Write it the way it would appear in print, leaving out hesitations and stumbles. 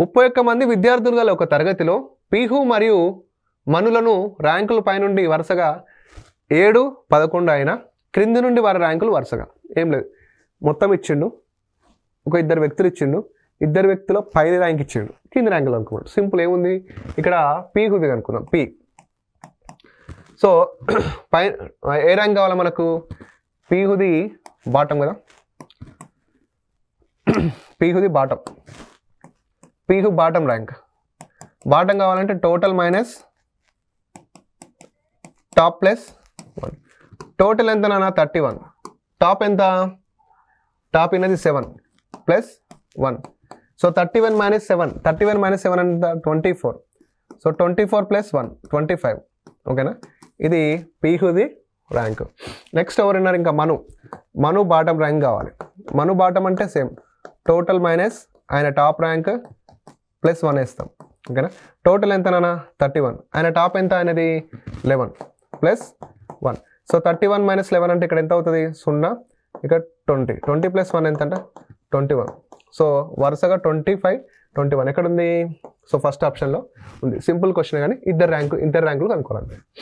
31 మంది విద్యార్థులు గల ఒక తరగతిలో పీహు మరియు మనులను ర్యాంకుల పైనుండి వరుసగా 7, 11 అయినా క్రింది నుండి వారి ర్యాంకులు వరుసగా ఏం లేదు, మొత్తం ఇచ్చిండు, ఒక 2 వ్యక్తులు ఇచ్చిండు, 2 వ్యక్తుల పై ర్యాంక్ ఇచ్చిండు, కింది ర్యాంకులు అనుకున్నాడు. సింపుల్. ఏముంది ఇక్కడ పీహుది కనుక్కుందాం. పీ. సో పై ఏ ర్యాంక్ కావాలా మనకు? పీహుది బాటం కదా, పీహుది బాటం, పీహు బాటం ర్యాంక్. బాటం కావాలంటే total minus top plus 1. Total ఎంత నాన్న? 31. టాప్ ఎంత? టాప్ అనేది 7 ప్లస్ 1. సో 31 మైనస్ 7, 31 మైనస్ 7 ఎంత? 24. So 24 plus 1 25. ఓకేనా? ఇది పీహుది ర్యాంక్. నెక్స్ట్ ఎవరున్నారు? ఇంకా మను బాటం ర్యాంక్ కావాలి. మను బాటం అంటే సేమ్, టోటల్ మైనస్ ఆయన టాప్ ర్యాంక్ ప్లస్ 1 వేస్తాం. ఓకేనా? టోటల్ ఎంత నాన్న? 31. ఆయన టాప్ ఎంత? అనేది 11 ప్లస్ 1. సో 31 మైనస్ 11 అంటే ఇక్కడ ఎంత అవుతుంది? 0. ఇక్కడ 20. 20 ప్లస్ 1 ఎంత అంటే 21. సో వరుసగా 25, 21 ఎక్కడ ఉంది? సో ఫస్ట్ ఆప్షన్లో ఉంది. సింపుల్ క్వశ్చన్, కానీ ఇద్దరు ర్యాంకులు కనుక్కోవాలి.